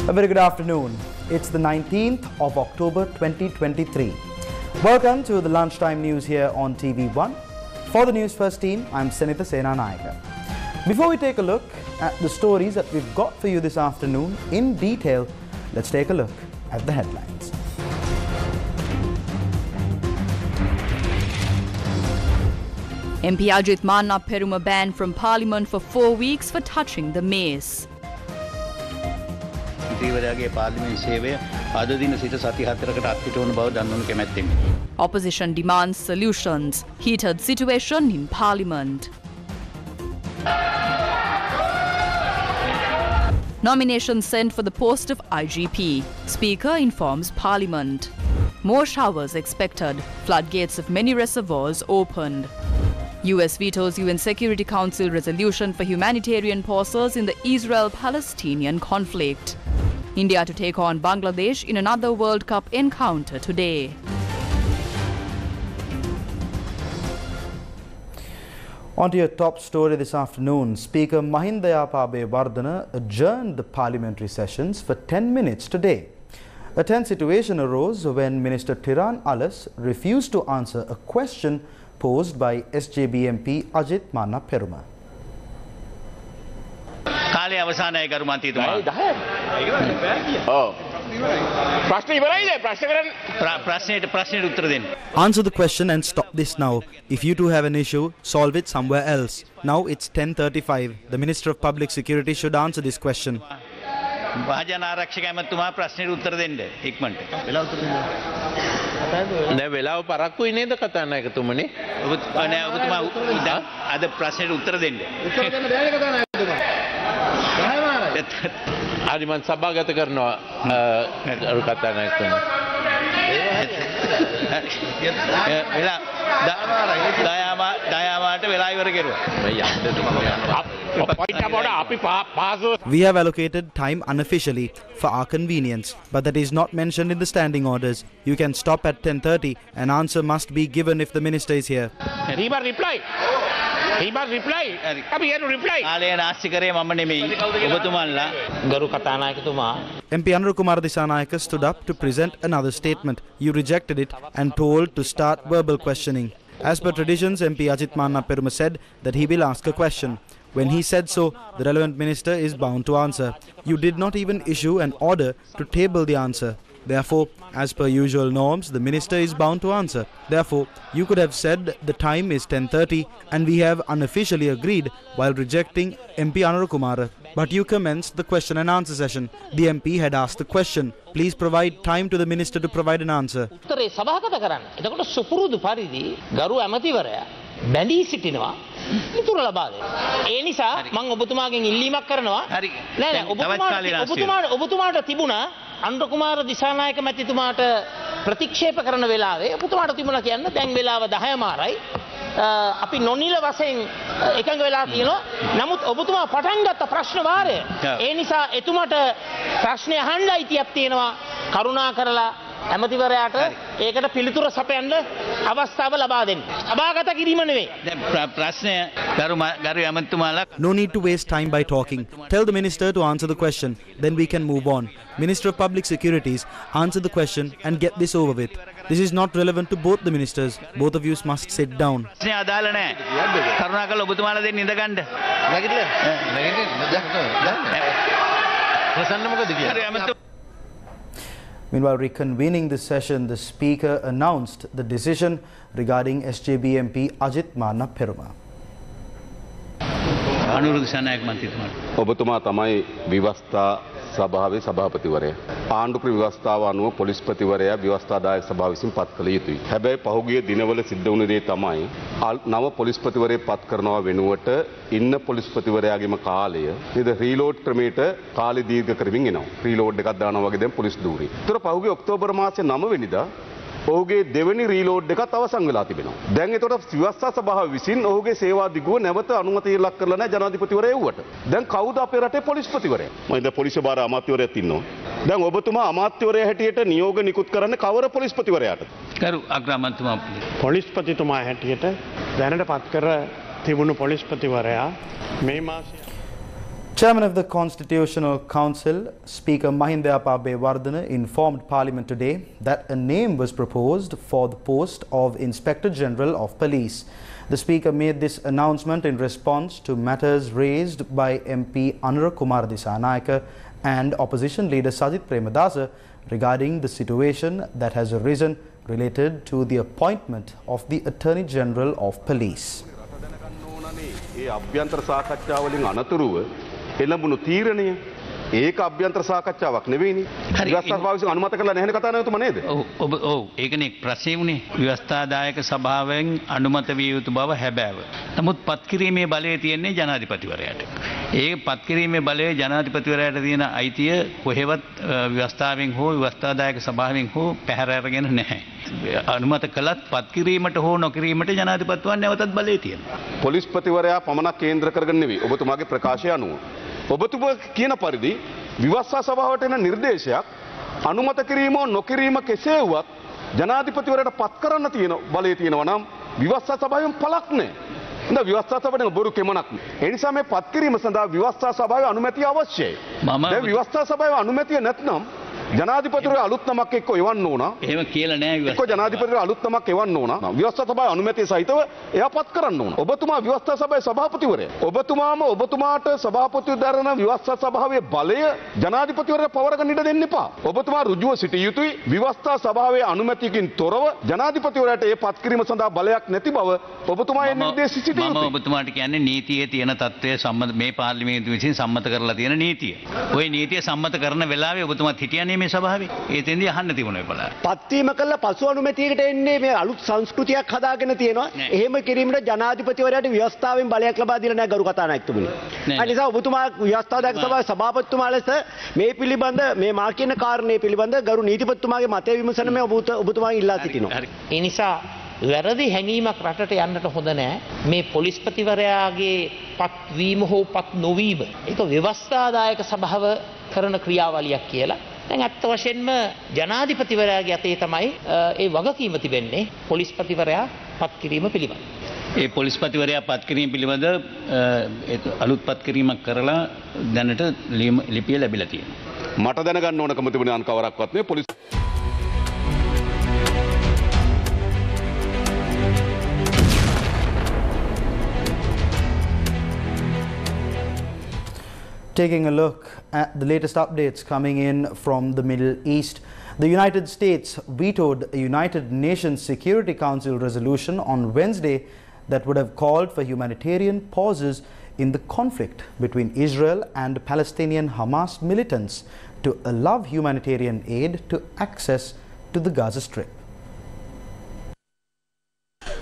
A very good afternoon. It's the 19th of October 2023. Welcome to the lunchtime news here on TV1. For the News First team, I'm Senitha Senanayaka. Before we take a look at the stories that we've got for you this afternoon in detail, let's take a look at the headlines. MP Ajit Manna Peruma banned from Parliament for 4 weeks for touching the mace. Opposition demands solutions. Heated situation in Parliament. Nomination sent for the post of IGP. Speaker informs Parliament. More showers expected. Floodgates of many reservoirs opened. US vetoes UN Security Council resolution for humanitarian pauses in the Israel-Palestinian conflict. India to take on Bangladesh in another World Cup encounter today. On to your top story this afternoon. Speaker Mahinda Wardana adjourned the parliamentary sessions for 10 minutes today. A tense situation arose when Minister Tiran Alas refused to answer a question posed by SJB MP Ajit Manna Peruma. Answer the question and stop this now. If you two have an issue, solve it somewhere else. Now it's 10:35. The Minister of Public Security should answer this question. ආදිමන් සභාගත කරනවා අර කතානායකතුමා We have allocated time unofficially for our convenience, but that is not mentioned in the standing orders. You can stop at 10:30 and answer must be given if the minister is here. He must reply. He must reply. Abi here to reply. MP Anurukumar Disanayaka stood up to present another statement. You rejected it and told to start verbal questioning. As per traditions, MP Ajit Manna Peruma said that he will ask a question. When he said so, the relevant minister is bound to answer. You did not even issue an order to table the answer. Therefore, as per usual norms, the minister is bound to answer. Therefore, you could have said the time is 10:30 and we have unofficially agreed while rejecting MP Anurukumar. But you commenced the question and answer session. The MP had asked the question. Please provide time to the minister to provide an answer. බැඳී සිටිනවා නිතර ලබා දෙන්න. ඒ නිසා මම ඔබතුමාගෙන් ඉල්ලීමක් කරනවා. නෑ ඔබතුමාට තිබුණා අනුර කුමාර දිසානායක මැතිතුමාට ප්‍රතික්ෂේප කරන වෙලාවේ ඔබතුමාට තිබුණා කියන්න දැන් වෙලාව 10:00 අපි නොනිල වශයෙන් එකඟ වෙලා තියෙනවා. නමුත් ඔබතුමා පටන් ගත්ත ප්‍රශ්න වාරය. ඒ නිසා එතුමාට ප්‍රශ්නේ අහන්න අයිතියක් තියෙනවා. කරුණා කරලා ඇමතිවරයාට ඒකට පිළිතුර සපයන්න අවස්ථාව ලබා දෙන්න. සභාගත කිරීම නෙවෙයි. No need to waste time by talking. Tell the minister to answer the question. Then we can move on. Minister of Public Securities, answer the question and get this over with. This is not relevant to both the ministers. Both of you must sit down. Meanwhile, reconvening the session, the Speaker announced the decision regarding SJB MP Ajit Manna Peruma. ඔබතුමා තමයි විවස්ථා සභාවේ සභාපතිවරයා. ආණ්ඩුක්‍රම ව්‍යවස්ථාව අනුව පොලිස්පතිවරයා ව්‍යවස්ථාදායක සභාව විසින් පත් කළ යුතුයි. හැබැයි පහුගිය දිනවල සිද්ධ වුණ දේ තමයි නව පොලිස්පතිවරයෙක් පත් කරනවා වෙනුවට ඉන්න පොලිස්පතිවරයාගේම කාලය නේද රීලෝඩ් ක්‍රමයට කාලය දීර්ඝ කරමින් එනවා. රීලෝඩ් එකක් දානවා වගේ දැන් පොලිස් ධූරි. ඒතර පහුගිය ඔක්තෝබර් මාසේ 9 වෙනිදා ඔහුගේ දෙවෙනි රීලෝඩ් එකත් අවසන් වෙලා තිබෙනවා. දැන් ඒතකොට විවස්ථා සභාව විසින් ඔහුගේ සේවා දිගුව නැවත අනුමැතිය ලක් කරලා නැහැ ජනාධිපතිවරයා එව්වට. දැන් කවුද අපේ රටේ පොලිස්පතිවරයා? මම දැන් පොලිස් භාර අමාත්‍යවරයෙක් ඉන්නවා. දැන් ඔබතුමා අමාත්‍යවරයා හැටියට නියෝග නිකුත් කරන්නේ කවර පොලිස්පතිවරයාටද? කරු අග්‍රාමාත්‍යතුමා පොලිස්පතිතුමා හැටියට දැනට පත් කර තිබුණු පොලිස්පතිවරයා මේ මාසයේ Chairman of the Constitutional Council, Speaker Mahinda Wardana, informed Parliament today that a name was proposed for the post of Inspector General of Police. The Speaker made this announcement in response to matters raised by MP Anura Kumara Disanayake and Opposition Leader Sajith Premadasa regarding the situation that has arisen related to the appointment of the Attorney General of Police. එළඹුණු තීරණය ඒක අභ්‍යන්තර සාකච්ඡාවක් නෙවෙයිනේ. ව්‍යවස්ථාපක අනුමත කරලා නැහැ කතා නැවතුම නේද? ඔව් ඒකනේ ප්‍රශ්නේ උනේ. ව්‍යවස්ථාදායක සභාවෙන් අනුමත විය යුතු බව හැබෑව. නමුත් පත්කිරීමේ බලය තියෙන්නේ ජනාධිපතිවරයාට. ඒ පත්කිරීමේ බලය ජනාධිපතිවරයාට තියෙන අයිතිය කොහෙවත් ව්‍යවස්ථාවෙන් හෝ ව්‍යවස්ථාදායක සභාවෙන් හෝ පැහැර අරගෙන නැහැ. අනුමත කළත් පත්කිරීමට හෝ නොකිරීමට ජනාධිපතිවරයා නැවතත් බලය තියෙනවා. පොලිස්පතිවරයා පමණක් කේන්ද්‍ර කරගෙන නෙවෙයි. ඔබතුමාගේ ප්‍රකාශය අනුව ඔබතුමා කියන පරිදි විවස්ථා සභාවට එන නිර්දේශයක් අනුමත කිරීම නොකිරීම කෙසේ වුවත් ජනාධිපතිවරයාට පත් කරන්න තියෙන බලය තියෙනවා නම් විවස්ථා සභාවෙන් පළක් නැහැ. නේද? විවස්ථා සභාවෙන් බොරු කෙමනක් නෑ. ඒ නිසා මේ පත් කිරීම සඳහා විවස්ථා සභාවේ අනුමැතිය අවශ්‍යයි. දැන් විවස්ථා සභාවේ අනුමැතිය නැත්නම් ජනාධිපතිවරයා අලුත් නමක් එක්ක එවන්න ඕන. එහෙම කියලා නෑ විවස්ථා. එක්ක ජනාධිපතිවරයා අලුත් නමක් එවන්න ඕන. විවස්ථා සභාවේ අනුමැතිය සහිතව එයා පත් කරන්න ඕන. ඔබතුමා විවස්ථා සභාවේ සභාපතිවරයා. ඔබතුමාට සභාපතිව දරන විවස්ථා සභාවේ බලය ජනාධිපතිවරයා පවරගෙන ඉඩ දෙන්න එපා. ඔබතුමා ඍජුව සිටිය යුතුයි. විවස්ථා සභාවේ අනුමැතියකින් තොරව ජනාධිපතිවරයාට ඒ පත් කිරීම සඳහා බලයක් නැති බව ඔබතුමා ඒ නිර්දේශ සිටිය යුතුයි. මම ඔබතුමාට කියන්නේ නීතියේ තියෙන තත්ත්වය සම්මත මේ පාර්ලිමේන්තුව විසින් සම්මත කරලා තියෙන නීතිය. ওই නීතිය සම්මත කරන වෙලාවේ ඔබතුමාත් හිටියනේ මේ සභාවේ. ඒතෙන්දී අහන්න තිබුණේ බලන්න. පත්වීම කළා පසු අනුමැතියකට එන්නේ මේ අලුත් සංස්කෘතියක් හදාගෙන තියෙනවා. එහෙම කිරීමට ජනාධිපතිවරයාට ව්‍යවස්ථාවෙන් බලයක් ලබා දීලා නැහැ ගරු කතානායකතුමනි. ඒ නිසා ඔබතුමා ව්‍යවස්ථාදායක සභාවේ සභාපතිතුමා ලෙස මේ පිළිබඳ මේ මා කියන කාරණේ පිළිබඳ ගරු නීතිපතිතුමාගේ මතය විමසන මේ ඔබතුමාගෙන් ඉල්ලා සිටිනවා. ඒ නිසා වැරදි හැඟීමක් රටට යන්නට හොඳ නැහැ. මේ පොලිස්පතිවරයාගේ පත්වීම හෝ පත් නොවීම ඒක ව්‍යවස්ථාදායක සභාව කරන ක්‍රියාවලියක් කියලා. දැන් අත්ත වශයෙන්ම ජනාධිපතිවරයාගේ අතේ තමයි ඒ වගකීම තිබෙන්නේ පොලිස්පතිවරයා පත් කිරීම පිළිබඳ. ඒ පොලිස්පතිවරයා පත් කිරීම පිළිබඳ අලුත් පත් කිරීමක් කරලා දැනට ලිපිය ලැබිලා තියෙනවා. මට දැනගන්න ඕනකම තිබුණේ අන් කවරක්වත් නෙවෙයි police Taking a look at the latest updates coming in from the Middle East, the United States vetoed a United Nations Security Council resolution on Wednesday that would have called for humanitarian pauses in the conflict between Israel and Palestinian Hamas militants to allow humanitarian aid to access to the Gaza Strip.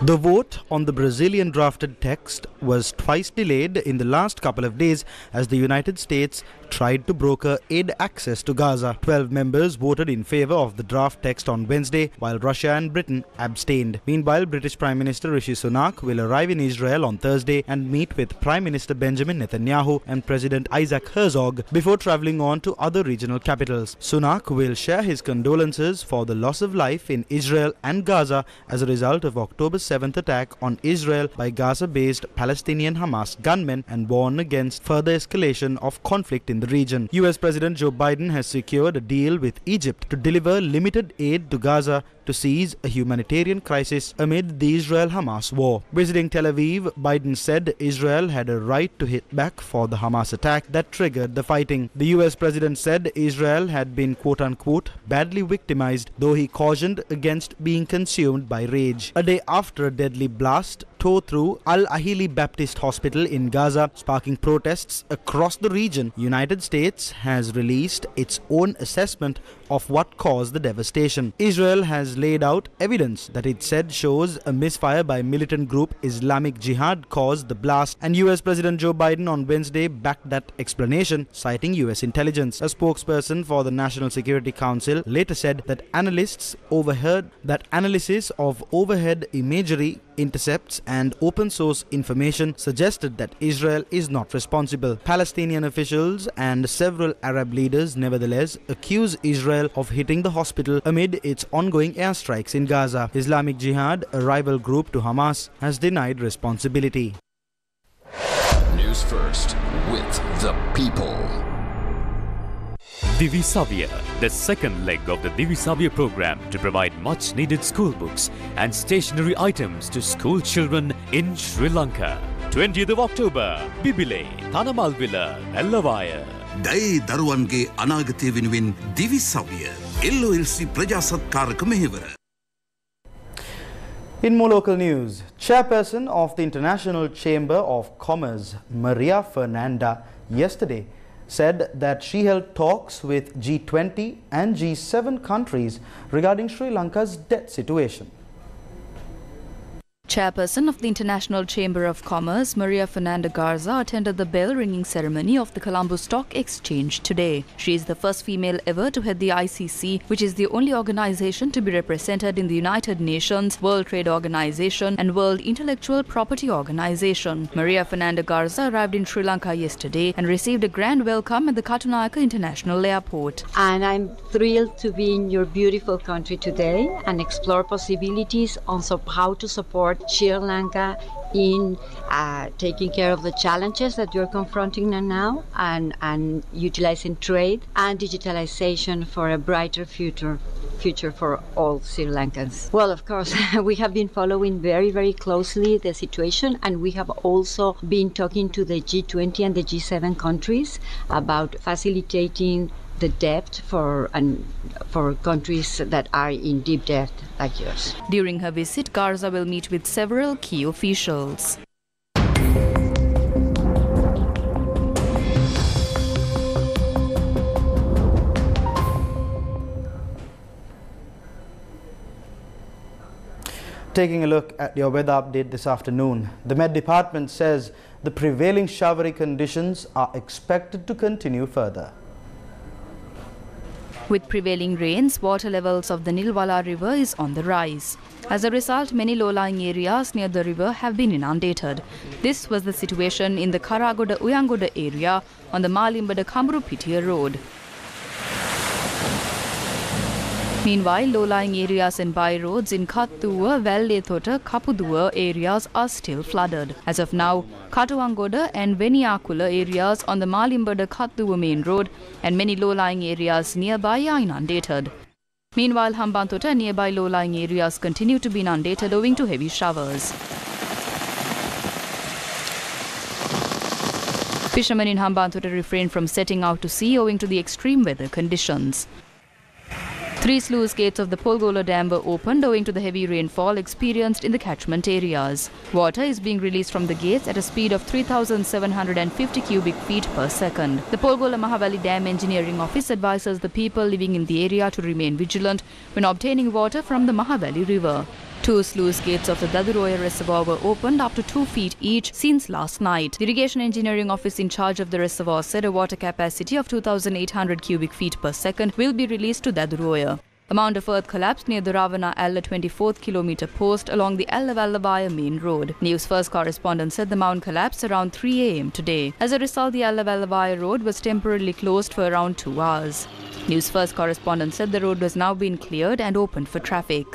The vote on the Brazilian drafted text was twice delayed in the last couple of days as the United States tried to broker aid access to Gaza. 12 members voted in favor of the draft text on Wednesday, while Russia and Britain abstained. Meanwhile, British Prime Minister Rishi Sunak will arrive in Israel on Thursday and meet with Prime Minister Benjamin Netanyahu and President Isaac Herzog before travelling on to other regional capitals. Sunak will share his condolences for the loss of life in Israel and Gaza as a result of October 7th attack on Israel by Gaza-based Palestinian Hamas gunmen and warn against further escalation of conflict in the region. US President Joe Biden has secured a deal with Egypt to deliver limited aid to Gaza to seize a humanitarian crisis amid the Israel-Hamas war. Visiting Tel Aviv, Biden said Israel had a right to hit back for the Hamas attack that triggered the fighting. The US president said Israel had been quote-unquote badly victimized, though he cautioned against being consumed by rage. A day after a deadly blast tore through Al-Ahili Baptist Hospital in Gaza, sparking protests across the region, United States has released its own assessment of what caused the devastation. Israel has laid out evidence that it said shows a misfire by militant group Islamic Jihad caused the blast, and US President Joe Biden on Wednesday backed that explanation, citing US intelligence. A spokesperson for the National Security Council later said that analysts overheard that analysis of overhead imagery, intercepts and open source information suggested that Israel is not responsible. Palestinian officials and several Arab leaders nevertheless accuse Israel of hitting the hospital amid its ongoing airstrikes in Gaza. Islamic Jihad, a rival group to Hamas, has denied responsibility. News first with the people. Divi Savya, the second leg of the Divi Savya program to provide much needed school books and stationery items to school children in Sri Lanka. 20th of October, Bibile, Thanamalvila, Ellavaya. Dai Daruwange Anagate Winuwin Divi Savya, LOLC Prajasatkaraka Mehevara. In more local news, Chairperson of the International Chamber of Commerce, Maria Fernanda, yesterday said that she held talks with G20 and G7 countries regarding Sri Lanka's debt situation. Chairperson of the International Chamber of Commerce, Maria Fernanda Garza, attended the bell-ringing ceremony of the Colombo Stock Exchange today. She is the first female ever to head the ICC, which is the only organization to be represented in the United Nations, World Trade Organization and World Intellectual Property Organization. Maria Fernanda Garza arrived in Sri Lanka yesterday and received a grand welcome at the Katunayake International Airport. And I'm thrilled to be in your beautiful country today and explore possibilities on how to support Sri Lanka in taking care of the challenges that you're confronting now and utilizing trade and digitalization for a brighter future for all Sri Lankans. Well, of course, we have been following very, very closely the situation, and we have also been talking to the G20 and the G7 countries about facilitating the debt for countries that are in deep debt like yours. During her visit, Garza will meet with several key officials. Taking a look at your weather update this afternoon, the Met Department says the prevailing showery conditions are expected to continue further. With prevailing rains, water levels of the Nilwala River is on the rise. As a result, many low-lying areas near the river have been inundated. This was the situation in the Karagoda Uyangoda area on the Malimbada Kamburupitiya road. Meanwhile, low-lying areas and by-roads in Kattuwa, Vellethota, Kapuduwa areas are still flooded. As of now, Katuwangoda and Veniyakula areas on the Malimbada Kattuwa main road and many low-lying areas nearby are inundated. Meanwhile, Hambantota and nearby low-lying areas continue to be inundated owing to heavy showers. Fishermen in Hambantota refrain from setting out to sea owing to the extreme weather conditions. 3 sluice gates of the Polgola Dam were opened owing to the heavy rainfall experienced in the catchment areas. Water is being released from the gates at a speed of 3,750 cubic feet per second. The Polgola Mahavali Dam Engineering Office advises the people living in the area to remain vigilant when obtaining water from the Mahavali River. 2 sluice gates of the Daduroya Reservoir were opened up to 2 feet each since last night. The Irrigation Engineering Office in charge of the reservoir said a water capacity of 2,800 cubic feet per second will be released to Daduroya. A mound of earth collapsed near the Ravana Alla 24th kilometer post along the Alla-Vallavaya main road. News First correspondent said the mound collapsed around 3 a.m. today. As a result, the Alla-Vallavaya road was temporarily closed for around 2 hours. News First correspondent said the road was now being cleared and opened for traffic.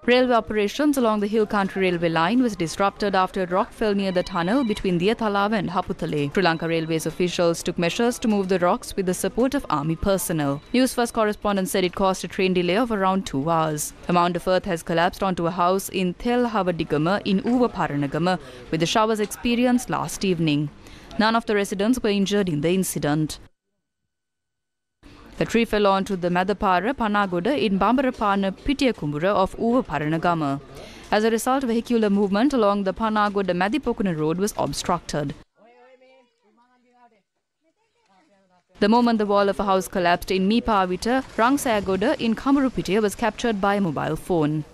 Railway operations along the Hill Country Railway line was disrupted after a rock fell near the tunnel between Diathalawa and Haputale. Sri Lanka Railways officials took measures to move the rocks with the support of army personnel. News First correspondent said it caused a train delay of around 2 hours. A mound of earth has collapsed onto a house in Thelhavadigama in Uvaparanagama, with the showers experienced last evening. None of the residents were injured in the incident. The tree fell onto the Madapara Panagoda in Bambarapana Pitiyakumbura of Uvaparanagama. As a result, vehicular movement along the Panagoda Madipokuna road was obstructed. The moment the wall of a house collapsed in Mipavita, Rangsayagoda in Kamburupitiya was captured by a mobile phone.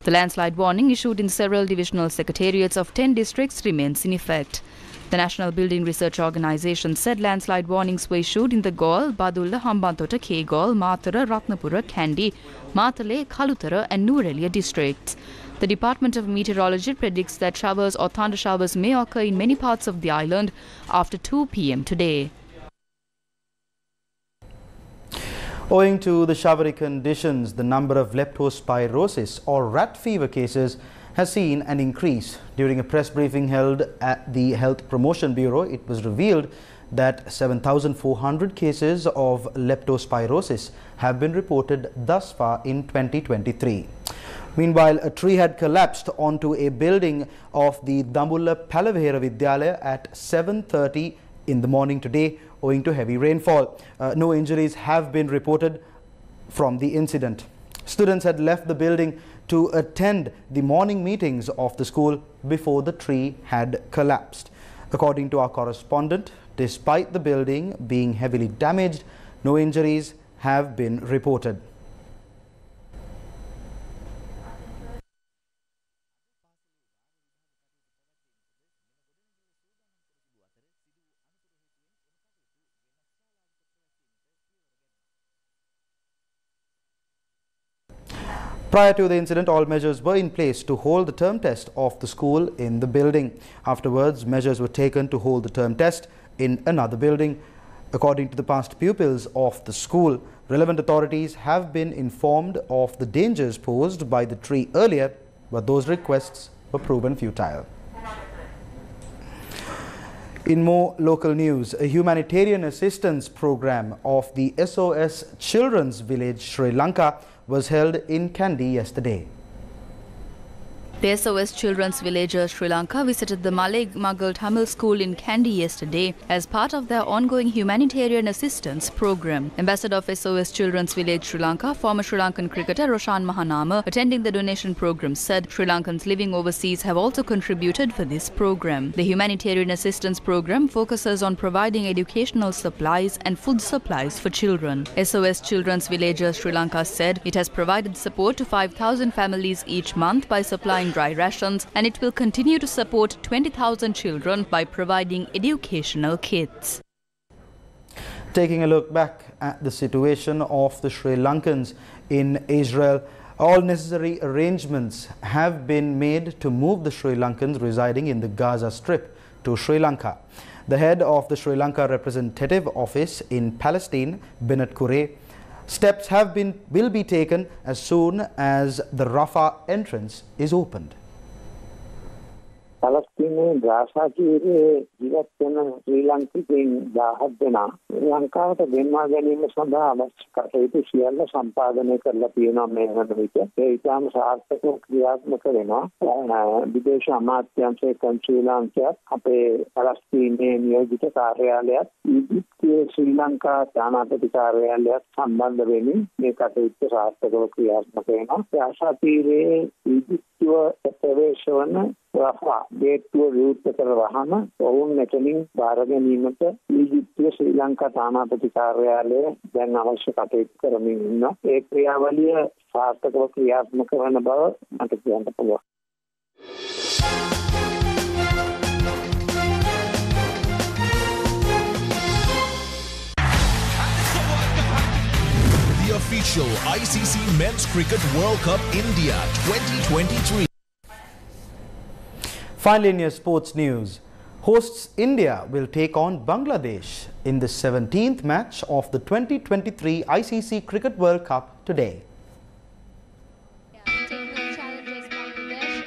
The landslide warning issued in several divisional secretariats of 10 districts remains in effect. The National Building Research Organisation said landslide warnings were issued in the Galle, Badulla, Hambantota, Kegol, Matara, Ratnapura, Kandy, Matale, Kalutara and Nuwara districts. The Department of Meteorology predicts that showers or thunder showers may occur in many parts of the island after 2 p.m. today. Owing to the showery conditions, the number of leptospirosis or rat fever cases has seen an increase. During a press briefing held at the Health Promotion Bureau, it was revealed that 7,400 cases of leptospirosis have been reported thus far in 2023. Meanwhile, a tree had collapsed onto a building of the Dambulla Palavihera Vidyalaya at 7:30 in the morning today owing to heavy rainfall. No injuries have been reported from the incident. Students had left the building to attend the morning meetings of the school before the tree had collapsed. According to our correspondent, despite the building being heavily damaged, no injuries have been reported. Prior to the incident, all measures were in place to hold the term test of the school in the building. Afterwards, measures were taken to hold the term test in another building. According to the past pupils of the school, relevant authorities have been informed of the dangers posed by the tree earlier, but those requests were proven futile. In more local news, a humanitarian assistance program of the SOS Children's Village, Sri Lanka, was held in Kandy yesterday. The SOS Children's Villager Sri Lanka visited the Malay Mughal Tamil School in Kandy yesterday as part of their ongoing humanitarian assistance program. Ambassador of SOS Children's Village Sri Lanka, former Sri Lankan cricketer Roshan Mahanama, attending the donation program, said Sri Lankans living overseas have also contributed for this program. The humanitarian assistance program focuses on providing educational supplies and food supplies for children. SOS Children's Villager Sri Lanka said it has provided support to 5,000 families each month by supplying dry rations, and it will continue to support 20,000 children by providing educational kits. Taking a look back at the situation of the Sri Lankans in Israel, all necessary arrangements have been made to move the Sri Lankans residing in the Gaza Strip to Sri Lanka. The head of the Sri Lanka Representative Office in Palestine, Bennett Kure, steps will be taken as soon as the Rafah entrance is opened. Palestine Gaza තීරයේ ජීවත් වෙන ශ්‍රී ලාංකිකයින් 1000 දෙනා ලංකාවට ගෙන්වා ගැනීම සඳහා අවශ්‍ය කටයුතු සියල්ල සම්පාදනය කරලා තියෙනවා මේ වන විට. ඒ ඉතාම සාර්ථකව ක්‍රියාත්මක වෙනවා. විදේශ අමාත්‍යාංශයේ කන්සුලාංශයත් අපේ පලස්තීනයේ නියෝජිත කාර්යාලයත් ඊජිප්තුවේ ශ්‍රී ලංකා තානාපති කාර්යාලයත් සම්බන්ධ වෙමින් මේ කටයුතු සාර්ථකව ක්‍රියාත්මක වෙනවා. ගාසා තීරයේ ඊජිප්තුව ප්‍රවේශ වන රෆා ගේට්ටුව විවෘත කරවහම ඔවුන් මෙතනින් බාර ගැනීමට ඊජිප්තුවේ ශ්‍රී ලංකා තානාපති කාර්යාලය දැන් අවශ්‍ය කටයුතු කරමින් ඉන්නවා. ඒ ක්‍රියාවලිය සාර්ථකව ක්‍රියාත්මක වන බව මට කියන්න පුළුවන්. The official ICC Men's Cricket World Cup India 2023. Finally, in your sports news, hosts India will take on Bangladesh in the 17th match of the 2023 ICC Cricket World Cup today.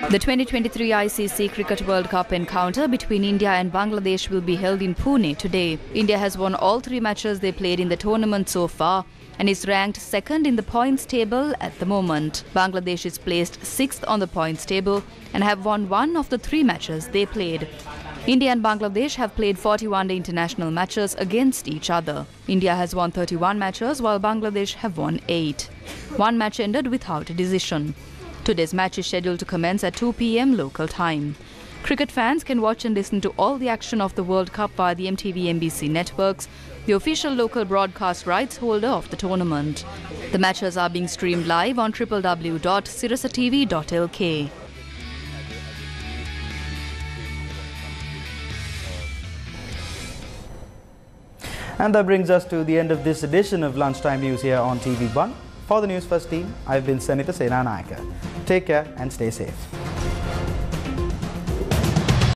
The 2023 ICC Cricket World Cup encounter between India and Bangladesh will be held in Pune today. India has won all 3 matches they played in the tournament so far and is ranked second in the points table at the moment. Bangladesh is placed 6th on the points table and have won 1 of the 3 matches they played. India and Bangladesh have played 41 international matches against each other. India has won 31 matches while Bangladesh have won 8. 1 match ended without a decision. Today's match is scheduled to commence at 2 p.m. local time. Cricket fans can watch and listen to all the action of the World Cup via the MTV NBC networks, the official local broadcast rights holder of the tournament. The matches are being streamed live on www.sirasatv.lk. And that brings us to the end of this edition of Lunchtime News here on TV1. For the News First team, I've been Sanita Senanayaka. Take care and stay safe.